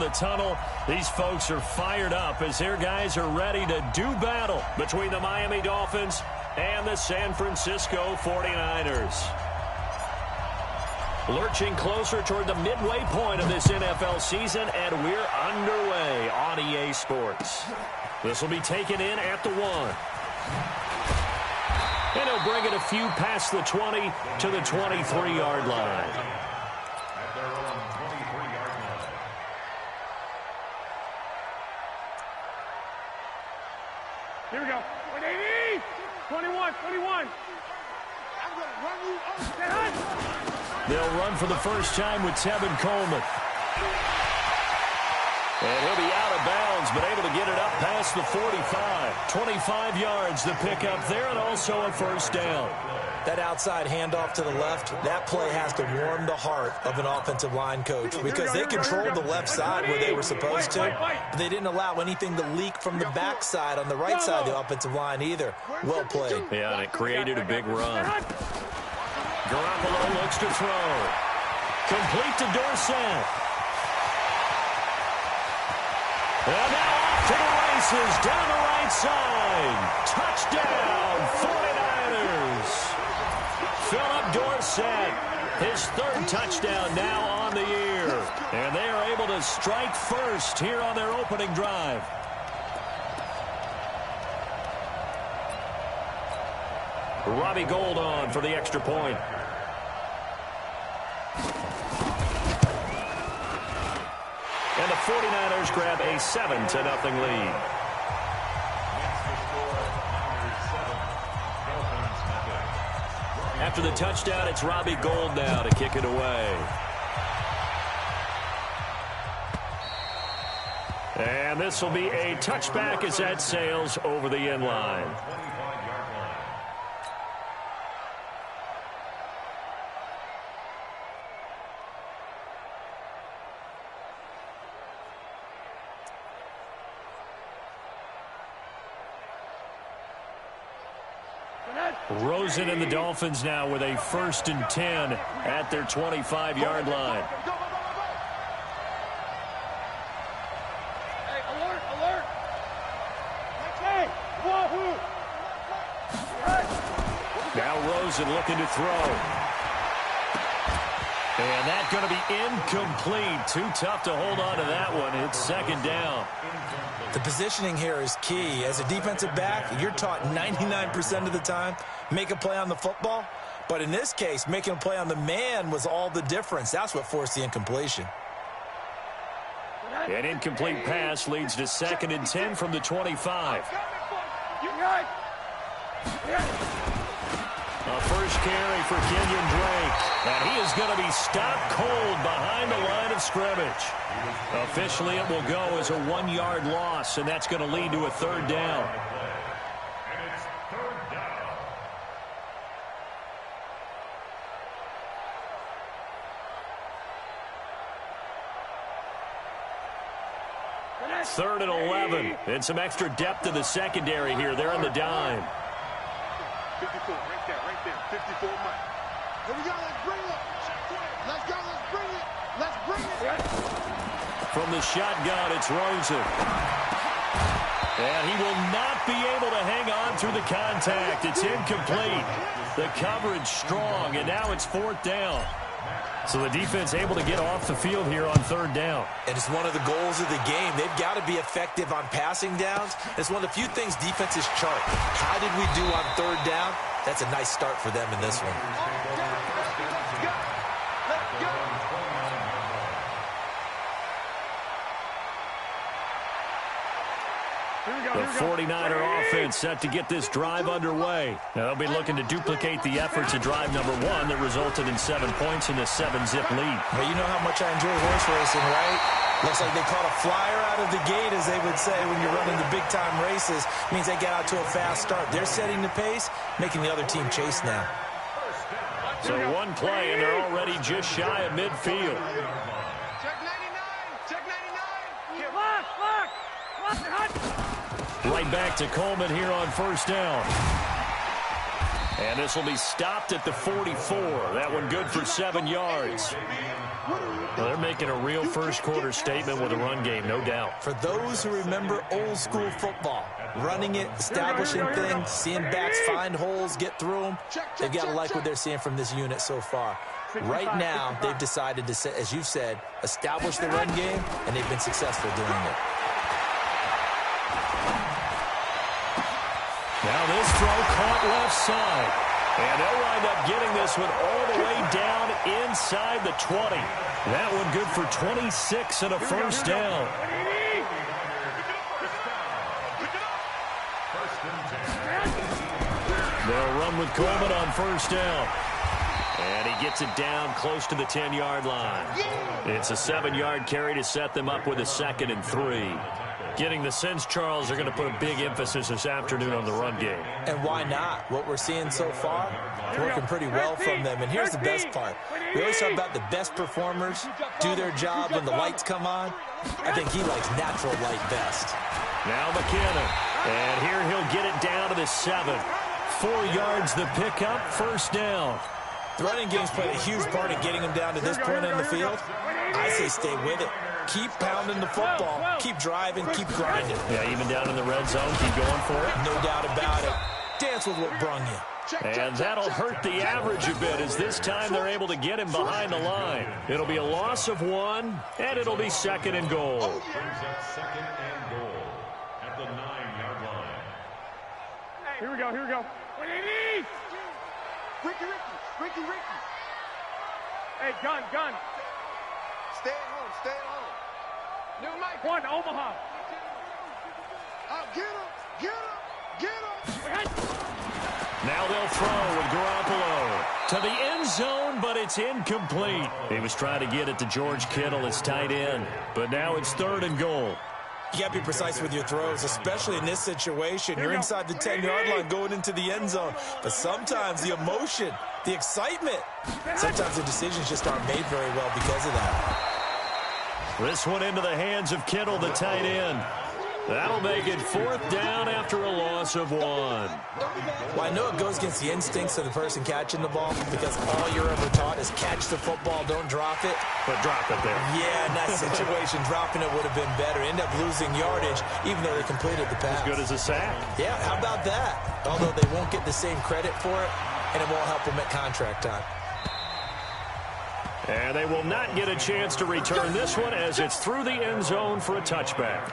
of the tunnel. These folks are fired up as their guys are ready to do battle between the Miami Dolphins and the San Francisco 49ers. Lurching closer toward the midway point of this NFL season, and we're underway on EA Sports. This will be taken in at the 1. And he'll bring it a few past the 20 to the 23-yard line. Here we go. 21. I'm going to run you over. They'll run for the first time with Tevin Coleman. And he'll be out of bounds, but able to get it up past the 45. 25 yards to pick up there, and also a first down. That outside handoff to the left, that play has to warm the heart of an offensive line coach because they controlled the left side where they were supposed to, but they didn't allow anything to leak from the backside on the right side of the offensive line either. Well played. Yeah, and it created a big run. Garoppolo looks to throw. Complete to Dorsett. And now off to the races down the right side. Touchdown, 49ers. Philip Dorsett, his third touchdown now on the year. And they are able to strike first here on their opening drive. Robbie Gould on for the extra point. And the 49ers grab a 7-0 lead. After the touchdown, it's Robbie Gould now to kick it away. And this will be a touchback as that sails over the end line. Rosen and the Dolphins now with a 1st and 10 at their 25-yard line. Hey, alert! Hey, now Rosen looking to throw. And that's going to be incomplete. Too tough to hold on to that one. It's 2nd down. The positioning here is key. As a defensive back, you're taught 99% of the time, make a play on the football. But in this case, making a play on the man was all the difference. That's what forced the incompletion. An incomplete pass leads to 2nd and 10 from the 25. A first carry for Kenyon Drake. And he is going to be stopped cold behind the line of scrimmage. Officially, it will go as a 1-yard loss, and that's going to lead to a 3rd down. And it's 3rd down. Third and 11. And some extra depth to the secondary here. They're in the dime. 54, right there. 54 Mike. Here we go, let's bring it. Let's bring it. From the shotgun, it's Rosen. And he will not be able to hang on through the contact. It's incomplete. The coverage strong, and now it's 4th down. So the defense able to get off the field here on 3rd down. And it's one of the goals of the game. They've got to be effective on passing downs. It's one of the few things defenses chart. How did we do on 3rd down? That's a nice start for them in this one. The 49er offense set to get this drive underway. Now, they'll be looking to duplicate the efforts of drive number 1 that resulted in 7 points in a 7-zip lead. Well, you know how much I enjoy horse racing, right? Looks like they caught a flyer out of the gate, as they would say, when you're running the big-time races. Means they get out to a fast start. They're setting the pace, making the other team chase now. So one play, and they're already just shy of midfield. Check 99. Check 99. Lock. Right back to Coleman here on 1st down. And this will be stopped at the 44. That one good for 7 yards. Well, they're making a real first-quarter statement with a run game, no doubt. For those who remember old-school football, running it, establishing things, seeing backs find holes, get through them, they've got to like what they're seeing from this unit so far. Right now, they've decided to, as you've said, establish the run game, and they've been successful doing it. Now this throw caught left side. And they'll wind up getting this one all the way down inside the 20. That one good for 26 and a first down. They'll run with Coleman on first down. And he gets it down close to the 10-yard line. It's a 7-yard carry to set them up with a 2nd and 3. Getting the sense, Charles, they're going to put a big emphasis this afternoon on the run game. And why not? What we're seeing so far, working pretty well from them. And here's the best part. We always talk about the best performers do their job when the lights come on. I think he likes natural light best. Now McKinnon. And here he'll get it down to the 7. 4 yards the pickup, first down. The running game's played a huge part in getting him down to this point in the field. I say stay with it. Keep pounding the football. Keep driving. Keep grinding. Yeah, even down in the red zone, keep going for it. No doubt about it. Dance with what brung you. And that'll hurt the average a bit as this time they're able to get him behind the line. It'll be a loss of 1, and it'll be 2nd and goal. Second and goal at the 9-yard line. Here we go, here we go. Ricky. Hey, gun. Stay at home. New Mike. 1, Omaha. Get him. Now they'll throw with Garoppolo to the end zone, but it's incomplete. He was trying to get it to George Kittle, his tight end, but now it's 3rd and goal. You got to be precise with your throws, especially in this situation. You're inside the 10-yard line going into the end zone. But sometimes the emotion, the excitement, sometimes the decisions just aren't made very well because of that. This one into the hands of Kittle, the tight end. That'll make it 4th down after a loss of 1. Well, I know it goes against the instincts of the person catching the ball because all you're ever taught is catch the football, don't drop it. But drop it there. Yeah, in that situation, dropping it would have been better. End up losing yardage, even though they completed the pass. As good as a sack. Yeah, how about that? Although they won't get the same credit for it, and it won't help them at contract time. And they will not get a chance to return this one as it's through the end zone for a touchback.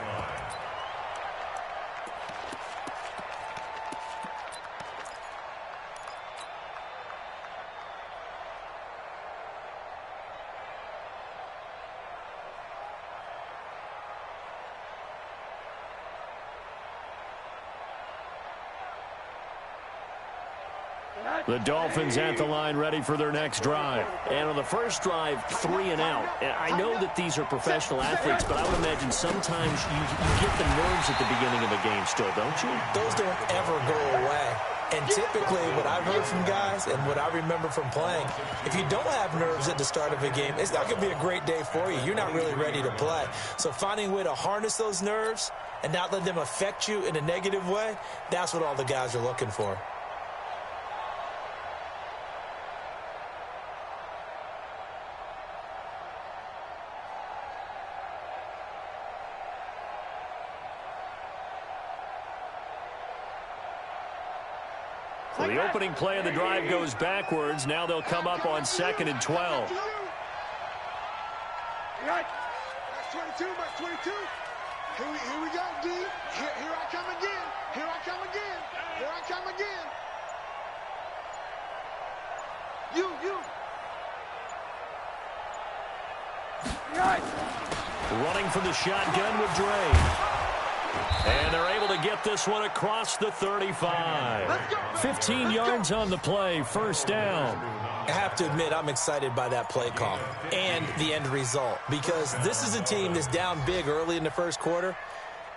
The Dolphins at the line ready for their next drive. And on the first drive, 3 and out. And I know that these are professional athletes, but I would imagine sometimes you get the nerves at the beginning of a game still, don't you? Those don't ever go away. And typically what I've heard from guys and what I remember from playing, if you don't have nerves at the start of a game, it's not going to be a great day for you. You're not really ready to play. So finding a way to harness those nerves and not let them affect you in a negative way, that's what all the guys are looking for. So the opening play of the drive goes backwards. Now they'll come up on 2nd and 12. That's 22, that's 22. Here we go, D. Here I come again. Here I come again. Here I come again. You. Running from the shotgun with Dre. And they're able to get this one across the 35. 15 yards on the play, first down. I have to admit, I'm excited by that play call and the end result because this is a team that's down big early in the first quarter,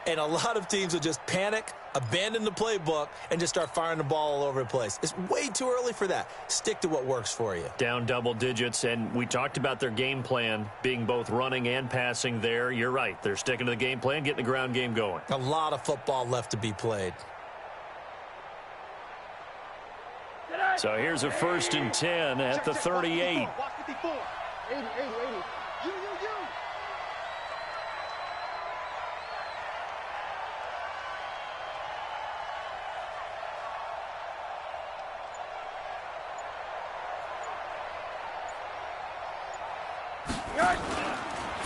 and a lot of teams will just panic, abandon the playbook, and just start firing the ball all over the place. It's way too early for that. Stick to what works for you. Down double digits, and we talked about their game plan being both running and passing there. You're right. They're sticking to the game plan, getting the ground game going. A lot of football left to be played. So here's a 1st and 10 at the 38. 80. You.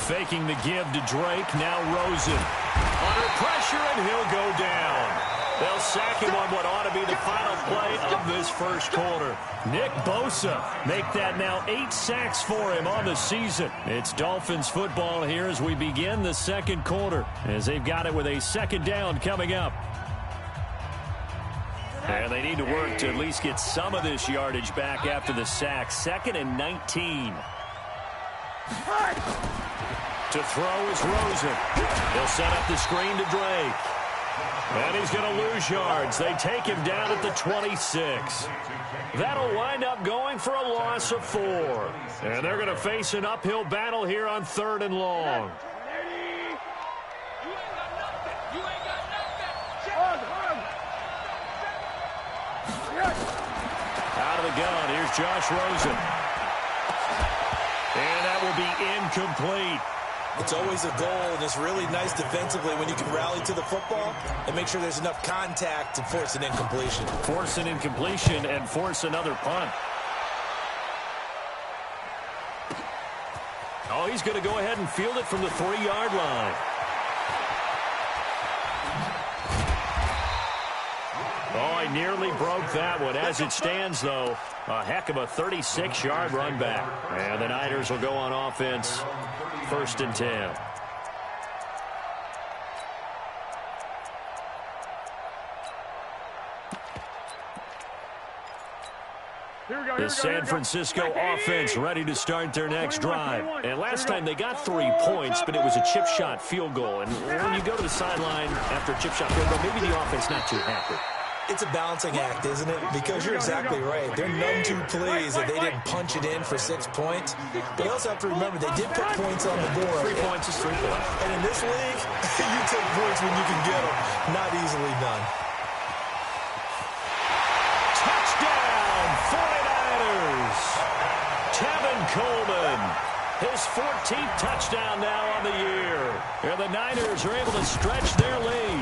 Faking the give to Drake. Now Rosen. Under pressure, and he'll go down. They'll sack him on what ought to be the final play of this first quarter. Nick Bosa make that now 8 sacks for him on the season. It's Dolphins football here as we begin the second quarter, as they've got it with a second down coming up. And they need to work to at least get some of this yardage back after the sack. 2nd and 19. To throw is Rosen. He'll set up the screen to Drake. And he's going to lose yards. They take him down at the 26. That'll wind up going for a loss of 4. And they're going to face an uphill battle here on 3rd and long. Out of the gun, here's Josh Rosen. And that will be incomplete. It's always a goal, and it's really nice defensively when you can rally to the football and make sure there's enough contact to force an incompletion. Force an incompletion and force another punt. Oh, he's going to go ahead and field it from the 3-yard line. Oh, I nearly broke that one. As it stands, though, a heck of a 36-yard run back. And the Niners will go on offense. 1st and 10. The San Francisco offense ready to start their next drive. And last time they got 3 points, but it was a chip shot field goal. And when you go to the sideline after a chip shot field goal, maybe the offense not too happy. It's a balancing act, isn't it? Because you're exactly right. They're none too pleased that they didn't punch it in for 6 points. But you also have to remember they did put points on the board. 3 points is 3 points. And in this league, you take points when you can get them. Not easily done. Touchdown, 49ers. Tevin Coleman. His 14th touchdown now on the year. And the Niners are able to stretch their lead.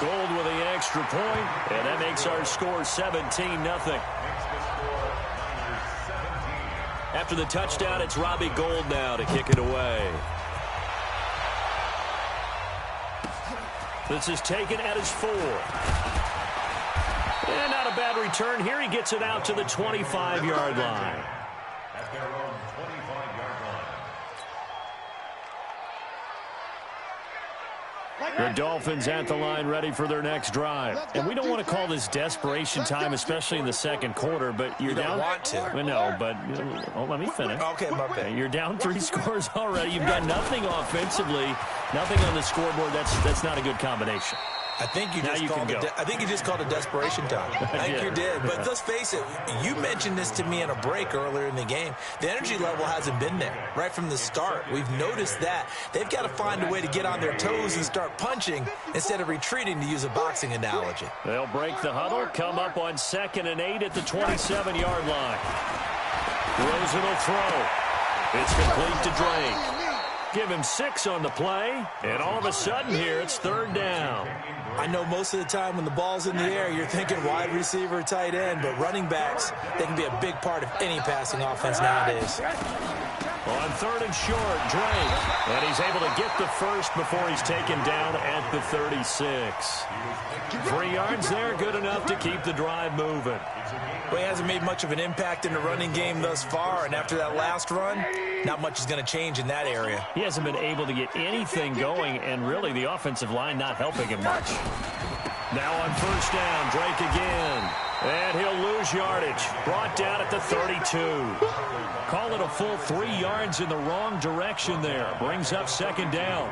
Gold with the extra point, and that makes our score 17-0. After the touchdown, it's Robbie Gould now to kick it away. This is taken at his 4. And not a bad return here. He gets it out to the 25-yard line. At their own 25-yard line. The Dolphins at the line ready for their next drive. And we don't want to call this desperation time, especially in the second quarter, but you're down. You don't want to. Well, no, but let me finish. Okay, my bad. You're down 3 scores already. You've got nothing offensively, nothing on the scoreboard. That's not a good combination. I think you just called it desperation time. I think you did. But let's face it, you mentioned this to me in a break earlier in the game. The energy level hasn't been there right from the start. We've noticed that. They've got to find a way to get on their toes and start punching instead of retreating, to use a boxing analogy. They'll break the huddle, come up on 2nd and 8 at the 27-yard line. Rosen will throw. It's complete to Drake. Give him 6 on the play, and all of a sudden here it's 3rd down. I know most of the time when the ball's in the air, you're thinking wide receiver, tight end, but running backs, they can be a big part of any passing offense nowadays. On 3rd and short, Drake. And he's able to get the first before he's taken down at the 36. 3 yards there, good enough to keep the drive moving. Well, he hasn't made much of an impact in the running game thus far, and after that last run, not much is going to change in that area. He hasn't been able to get anything going, and really the offensive line not helping him much. Now on 1st down, Drake again. And he'll lose yardage. Brought down at the 32. Call it a full 3 yards in the wrong direction there. Brings up 2nd down.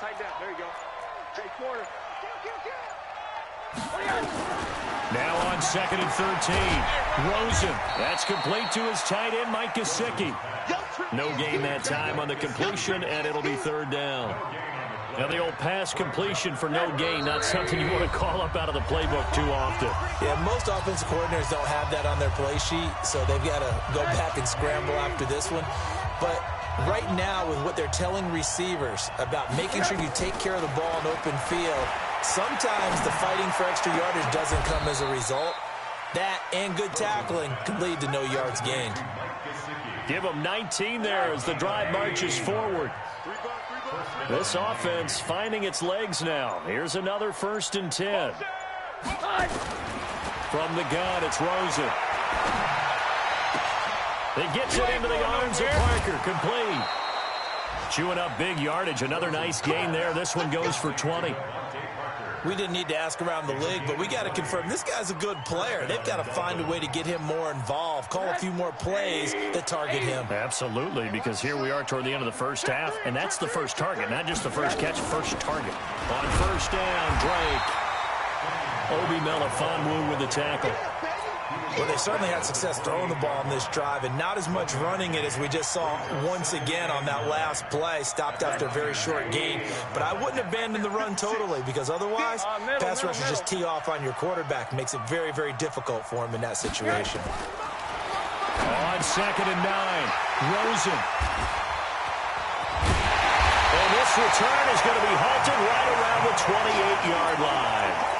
Tighten down. There you go. Hey, quarter. Now on 2nd and 13. Rosen. That's complete to his tight end, Mike Gesicki. No gain that time on the completion, and it'll be 3rd down. Now the old pass completion for no gain, not something you want to call up out of the playbook too often. Yeah, most offensive coordinators don't have that on their play sheet, so they've got to go back and scramble after this one. But right now, with what they're telling receivers about making sure you take care of the ball in open field, sometimes the fighting for extra yardage doesn't come as a result. That and good tackling can lead to no yards gained. Give them 19 there as the drive marches forward. This offense finding its legs now. Here's another 1st and 10. From the gun, it's Rosen. He gets it into the arms of Parker. Complete. Chewing up big yardage. Another nice gain there. This one goes for 20. We didn't need to ask around the league, but we got to confirm this guy's a good player. They've got to find a way to get him more involved, call a few more plays that target him. Absolutely, because here we are toward the end of the first half, and that's the first target, not just the first catch, first target. On 1st down, Drake. Obi Melifonwu with the tackle. Well, they certainly had success throwing the ball on this drive, and not as much running it as we just saw once again on that last play. Stopped after a very short gain. But I wouldn't abandon the run totally, because otherwise, pass rushers just tee off on your quarterback. Makes it very, very difficult for him in that situation. On 2nd and 9, Rosen. And this return is going to be halted right around the 28-yard line.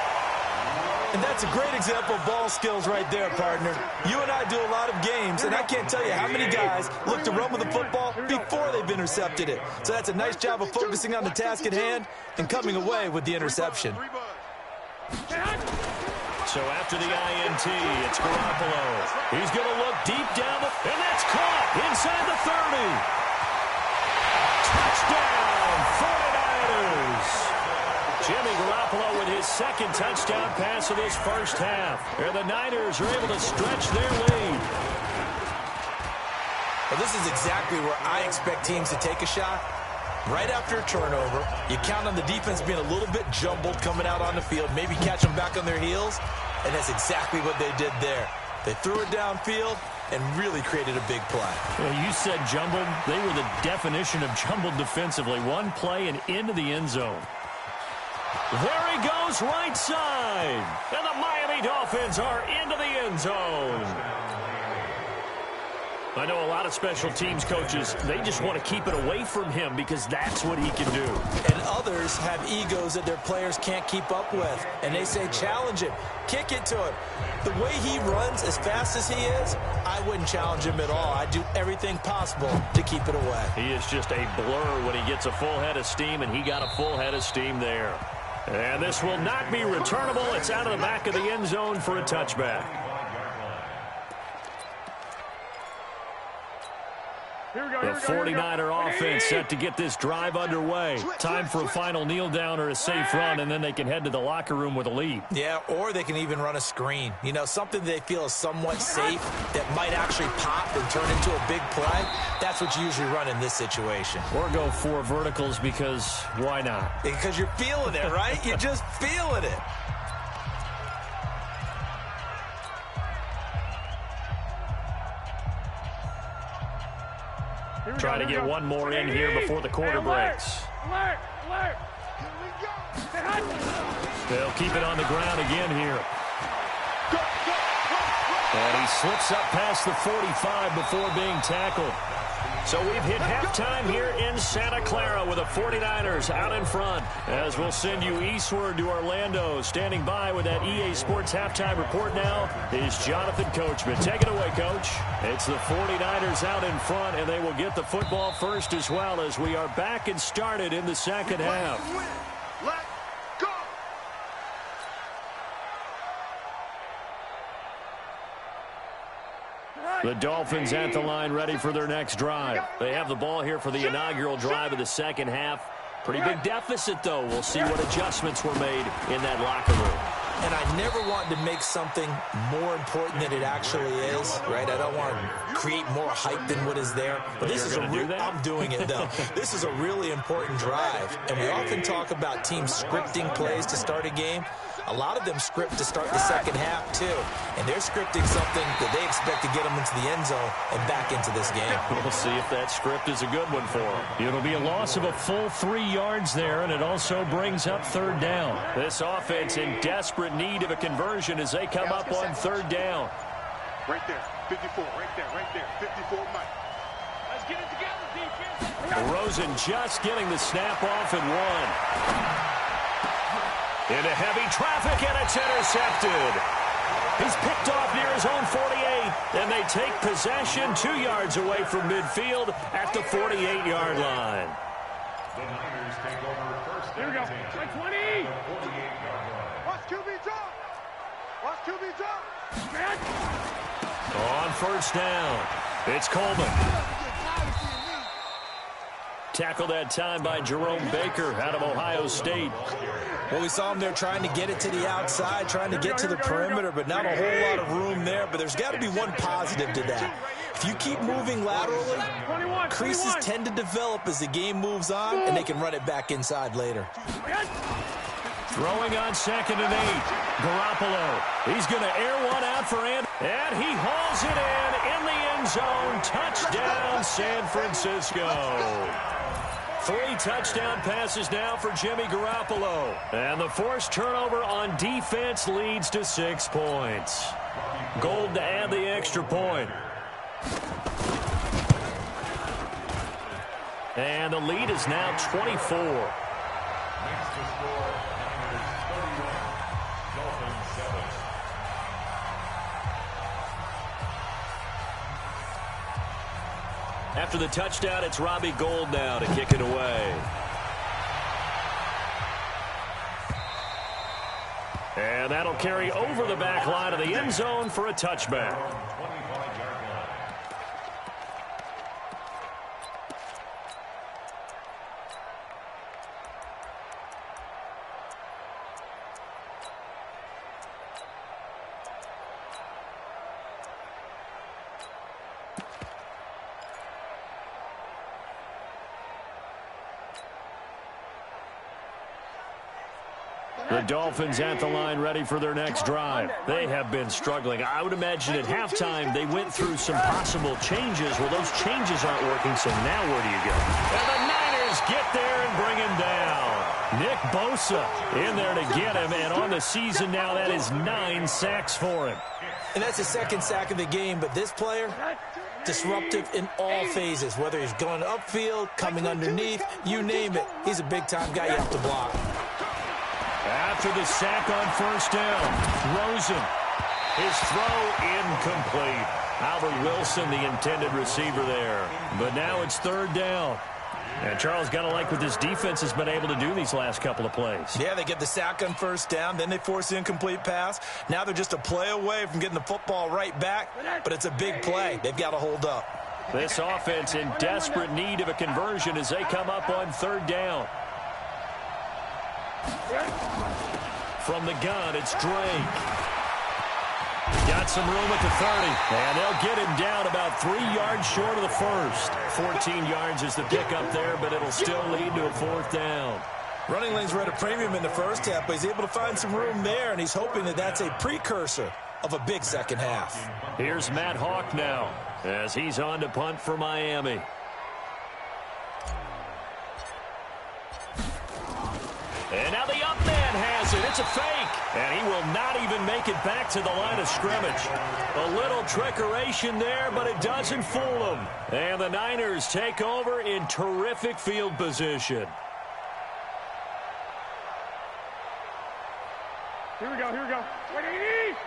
And that's a great example of ball skills right there, partner. You and I do a lot of games, and I can't tell you how many guys look to run with the football before they've intercepted it. So that's a nice job of focusing on the task at hand and coming away with the interception. So after the INT, it's Garoppolo. He's going to look deep down, and that's caught inside the 30. Touchdown, 49ers. Jimmy Garoppolo with his 2nd touchdown pass of this first half. And the Niners are able to stretch their lead. Well, this is exactly where I expect teams to take a shot. Right after a turnover, you count on the defense being a little bit jumbled coming out on the field, maybe catch them back on their heels, and that's exactly what they did there. They threw it downfield and really created a big play. Well, you said jumbled. They were the definition of jumbled defensively. One play and into the end zone. There he goes, right side. And the Miami Dolphins are into the end zone. I know a lot of special teams coaches, they just want to keep it away from him because that's what he can do. And others have egos that their players can't keep up with. And they say, challenge him, kick it to him. The way he runs as fast as he is, I wouldn't challenge him at all. I'd do everything possible to keep it away. He is just a blur when he gets a full head of steam, and he got a full head of steam there. And this will not be returnable. It's out of the back of the end zone for a touchback. The 49er offense set to get this drive underway. Time for a final kneel down or a safe run, and then they can head to the locker room with a lead. Yeah, or they can even run a screen. You know, something they feel is somewhat safe that might actually pop and turn into a big play. That's what you usually run in this situation. Or go 4 verticals because why not? Because you're feeling it, right? You're just feeling it. Trying to get one more in here before the quarter breaks. They'll keep it on the ground again here. And he slips up past the 45 before being tackled. So we've hit halftime here in Santa Clara with the 49ers out in front. As we'll send you eastward to Orlando. Standing by with that EA Sports halftime report now is Jonathan Coachman. Take it away, Coach. It's the 49ers out in front, and they will get the football first as well as we are back and started in the second half. The Dolphins at the line ready for their next drive. They have the ball here for the inaugural drive of the second half. Pretty big deficit, though. We'll see what adjustments were made in that locker room. And I never want to make something more important than it actually is, right? I don't want to create more hype than what is there. But this is I'm doing it, though. This is a really important drive. And we often talk about teams scripting plays to start a game. A lot of them script to start the second half, too. And they're scripting something that they expect to get them into the end zone and back into this game. We'll see if that script is a good one for them. It'll be a loss of a full 3 yards there, and it also brings up third down. This offense in desperate need of a conversion as they come up on third down. Right there, 54, right there, 54, Mike. Let's get it together, defense. Rosen just getting the snap off and one. Into heavy traffic, and it's intercepted. He's picked off near his own 48, and they take possession 2 yards away from midfield at the 48-yard line. The Niners take over first Here we go. Like 20. 48-yard line. Watch QB drop. Watch QB drop. Man. On first down, it's Coleman. Tackled that time by Jerome Baker out of Ohio State. Well, we saw him there trying to get it to the outside, trying to get to the perimeter, but not a whole lot of room there. But there's got to be one positive to that. If you keep moving laterally, creases tend to develop as the game moves on, and they can run it back inside later. Throwing on 2nd and 8. Garoppolo. He's going to air one out for Andy. And he hauls it in the end zone. Touchdown, San Francisco. 3 touchdown passes now for Jimmy Garoppolo. And the forced turnover on defense leads to 6 points. Gold to add the extra point. And the lead is now 24. Next to score, Niners 31, Dolphins 7. After the touchdown, it's Robbie Gould now to kick it away. And that'll carry over the back line of the end zone for a touchback. 25-yard line. The Dolphins at the line ready for their next drive. They have been struggling. I would imagine at halftime they went through some possible changes. Well, those changes aren't working, so now where do you go? And the Niners get there and bring him down. Nick Bosa in there to get him, and on the season now that is 9 sacks for him. And that's his 2nd sack of the game, but this player, disruptive in all phases, whether he's going upfield, coming underneath, you name it. He's a big-time guy you have to block. After the sack on first down, Rosen. His throw incomplete. Albert Wilson, the intended receiver there. But now it's third down. And Charles, got to like what this defense has been able to do these last couple of plays. Yeah, they get the sack on first down, then they force the incomplete pass. Now they're just a play away from getting the football right back, but it's a big play. They've got to hold up. This offense in desperate need of a conversion as they come up on third down. From the gun, it's Drake. Got some room at the 30, and they'll get him down about 3 yards short of the first. 14 yards is the pickup there, but it'll still lead to a 4th down. Running lanes were at a premium in the first half, but he's able to find some room there, and he's hoping that that's a precursor of a big second half. Here's Matt Hawk now as he's on to punt for Miami. And now the up man has it. It's a fake. And he will not even make it back to the line of scrimmage. A little trickeration there, but it doesn't fool him. And the Niners take over in terrific field position. Here we go, here we go. 180.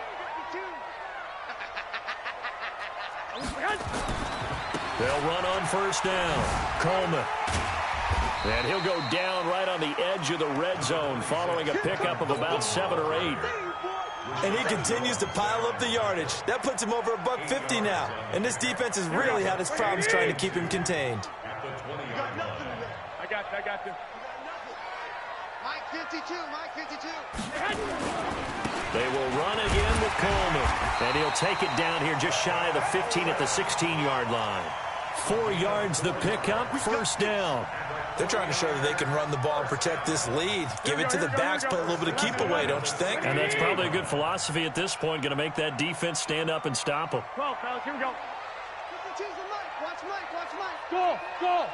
They'll run on first down. Coleman. And he'll go down right on the edge of the red zone following a pickup of about 7 or 8. And he continues to pile up the yardage. That puts him over $150 now. And this defense has really had its problems trying to keep him contained. I got you. Mike 52, Mike 52. They will run again with Coleman. And he'll take it down here just shy of the 15 at the 16-yard line. 4 yards the pickup, first down. They're trying to show that they can run the ball and protect this lead. Give it to the backs, play a little bit of keep away, don't you think? And that's probably a good philosophy at this point, going to make that defense stand up and stop them. 12, fellas, here we go. 52's the Mike. Watch Mike. Watch Mike. Go, go.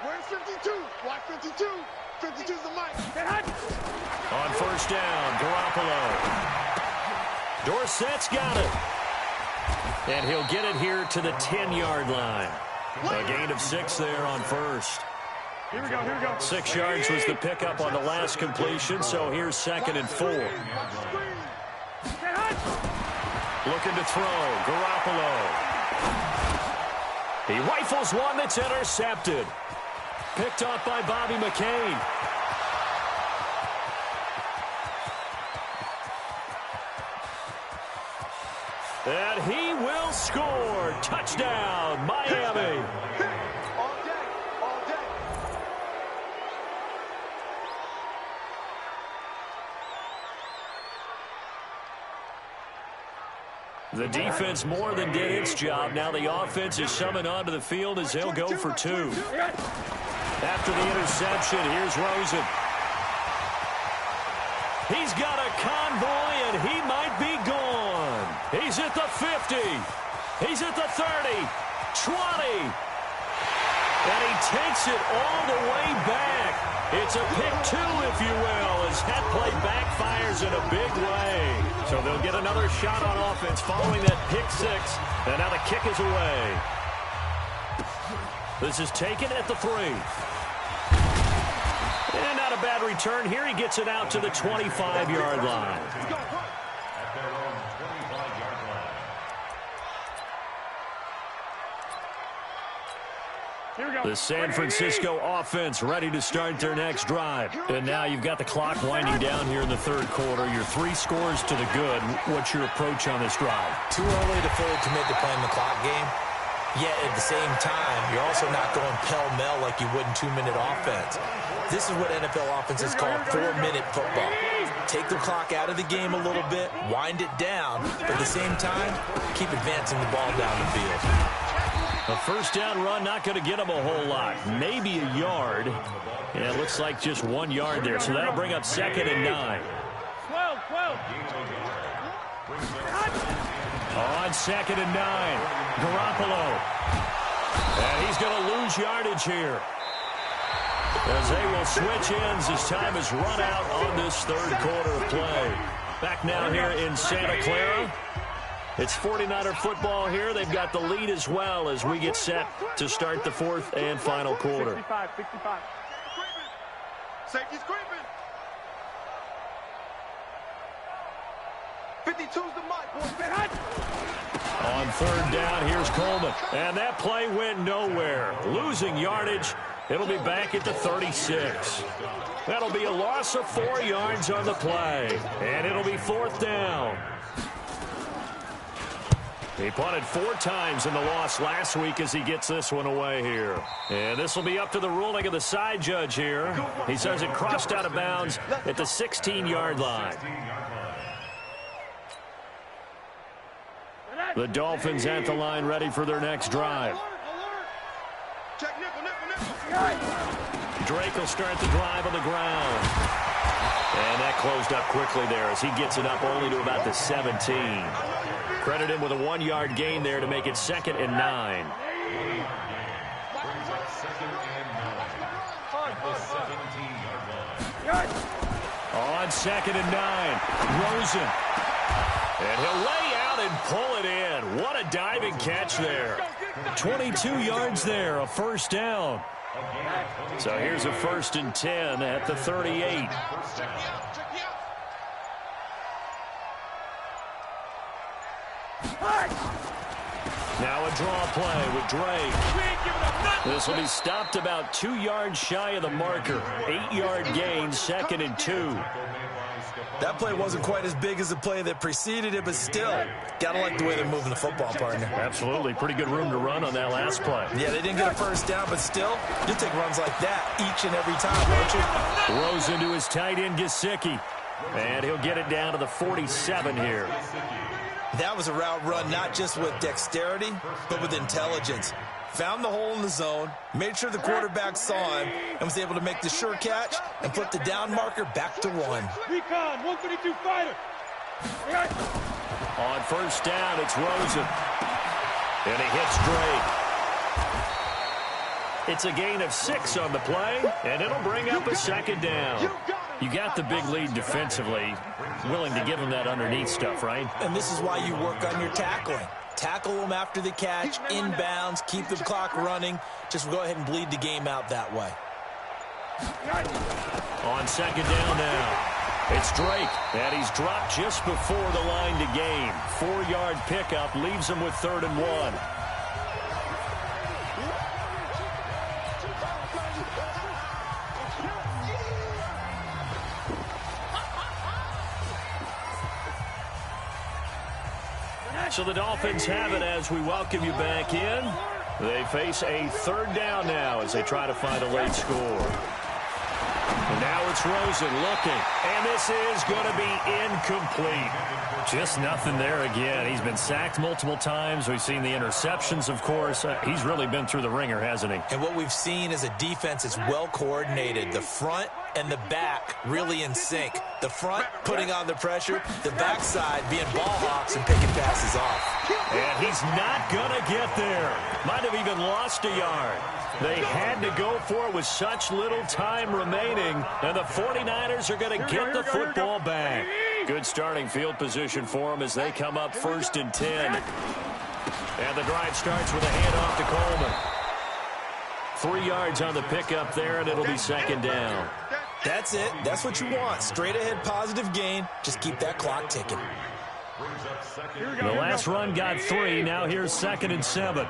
Where's 52? Watch 52. 52's the Mike. Get hot. On first down, Garoppolo. Dorsett's got it. And he'll get it here to the 10-yard line. A gain of 6 there on first. Here we go, here we go. 6 yards was the pickup on the last completion, so here's 2nd and 4. Get hot. Looking to throw, Garoppolo. He rifles one that's intercepted. Picked off by Bobby McCain. And he will score. Touchdown, Miami. All day. All day. The defense more than did its job. Now the offense is summoned onto the field as they'll go for 2. After the interception, here's Rosen. He's got a convoy, and he might be gone. He's at the 50. He's at the 30, 20. And he takes it all the way back. It's a pick 2, if you will, as that play backfires in a big way. So they'll get another shot on offense following that pick 6. And now the kick is away. This is taken at the 3. And not a bad return here. He gets it out to the 25-yard line. Here we go. The San Francisco offense ready to start their next drive. And now you've got the clock winding down here in the 3rd quarter. Your 3 scores to the good. What's your approach on this drive? Too early to fully commit to playing the clock game. Yet at the same time, you're also not going pell-mell like you would in 2-minute offense. This is what NFL offenses call 4-minute football. Take the clock out of the game a little bit, wind it down, but at the same time, keep advancing the ball down the field. A first down run, not going to get him a whole lot. Maybe a yard. And it looks like just 1 yard there, so that'll bring up 2nd and 9. 12, 12. On 2nd and 9, Garoppolo. And he's going to lose yardage here, as they will switch ends as time is run out on this 3rd quarter of play. Back now here in Santa Clara. It's 49er football here. They've got the lead as well as we get set to start the 4th and final quarter. 65, 65. Safety's creeping. 52's the Mike. Get hot. On 3rd down, here's Coleman. And that play went nowhere. Losing yardage. It'll be back at the 36. That'll be a loss of 4 yards on the play. And it'll be 4th down. He punted 4 times in the loss last week as he gets this one away here. And this will be up to the ruling of the side judge here. He says it crossed out of bounds at the 16-yard line. The Dolphins at the line ready for their next drive. Check nickel. Drake will start the drive on the ground. And that closed up quickly there as he gets it up only to about the 17. Credit him with a 1-yard gain there to make it 2nd and 9. On 2nd and 9, Rosen. And he'll lay out and pull it in. What a diving catch there. 22 yards there, a first down. So here's a 1st and 10 at the 38. Now a draw play with Drake. This will be stopped about 2 yards shy of the marker. 8-yard gain, 2nd and 2. That play wasn't quite as big as the play that preceded it, but still, gotta like the way they're moving the football, partner. Absolutely. Pretty good room to run on that last play. Yeah, they didn't get a first down, but still, you take runs like that each and every time, don't you? Throws into his tight end, Gesicki. And he'll get it down to the 47 here. That was a route run not just with dexterity, but with intelligence. Found the hole in the zone, made sure the quarterback saw him, and was able to make the sure catch and put the down marker back to 1. Recon, 132 fighter. On first down, it's Rosen. And he hits Drake. It's a gain of 6 on the play, and it'll bring up a second down. You got the big lead defensively, willing to give him that underneath stuff, right? And this is why you work on your tackling. Tackle them after the catch, inbounds, keep the clock running. Just go ahead and bleed the game out that way. On second down now, it's Drake, and he's dropped just before the line to gain. 4-yard pickup leaves him with 3rd and 1. So the Dolphins have it as we welcome you back in. They face a 3rd down now as they try to find a late score. And now it's Rosen looking, and this is going to be incomplete. Just nothing there again. He's been sacked multiple times. We've seen the interceptions, of course. He's really been through the ringer, hasn't he? And what we've seen is a defense that's well coordinated. The front and the back really in sync. The front putting on the pressure, the backside being ball hawks and picking passes off. And he's not going to get there. Might have even lost a yard. They had to go for it with such little time remaining, and the 49ers are going to get the football back. Good starting field position for them as they come up 1st and 10. And the drive starts with a handoff to Coleman. 3 yards on the pickup there, and it'll be 2nd down. That's it. That's what you want. Straight ahead positive gain. Just keep that clock ticking. The last run got 3. Now here's 2nd and 7.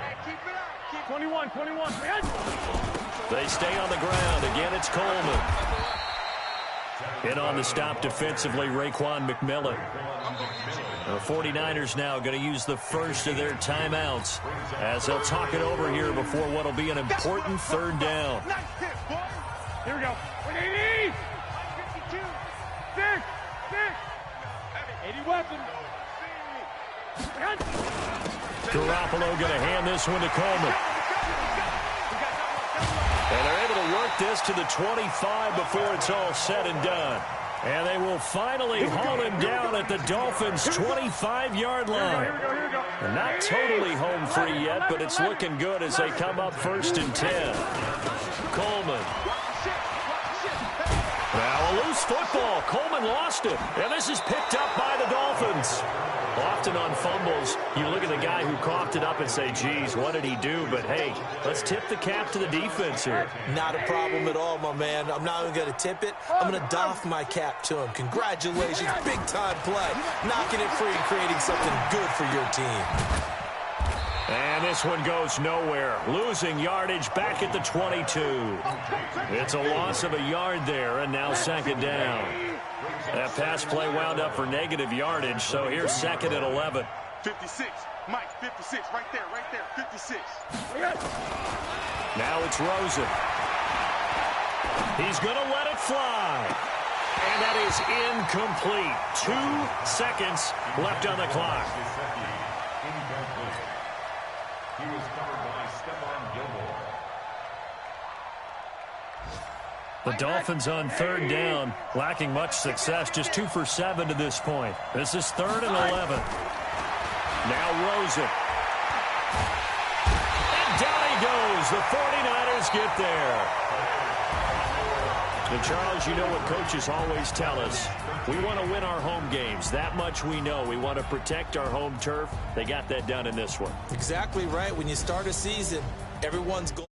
21. They stay on the ground. Again, it's Coleman. In on the stop defensively, Raekwon McMillan. The 49ers now going to use the first of their timeouts as they'll talk it over here before what will be an important 3rd down. Here we go. 180. 6. 80 weapons. Garoppolo going to hand this one to Coleman. And they're able to work this to the 25 before it's all said and done. And they will finally haul him down at the Dolphins' 25-yard line. And not totally home free yet, but it's looking good as they come up 1st and 10. Coleman. Now a loose football. Coleman lost it. And this is picked up by the Dolphins. Often on fumbles, you look at the guy who coughed it up and say, geez, what did he do? But, hey, let's tip the cap to the defense here. Not a problem at all, my man. I'm not even going to tip it. I'm going to doff my cap to him. Congratulations. Big-time play. Knocking it free and creating something good for your team. And this one goes nowhere. Losing yardage back at the 22. It's a loss of a yard there, and now 2nd down. That pass play wound up for negative yardage, so here's 2nd and 11. 56. Mike, 56. Right there. 56. Now it's Rosen. He's going to let it fly. And that is incomplete. 2 seconds left on the clock. He was covered by Stephon Gilmore. The Dolphins on 3rd down, lacking much success, just 2 for 7 to this point. This is 3rd and 11. Now Rosen. And down he goes. The 49ers get there. And Charles, you know what coaches always tell us. We want to win our home games. That much we know. We want to protect our home turf. They got that done in this one. Exactly right. When you start a season, everyone's going.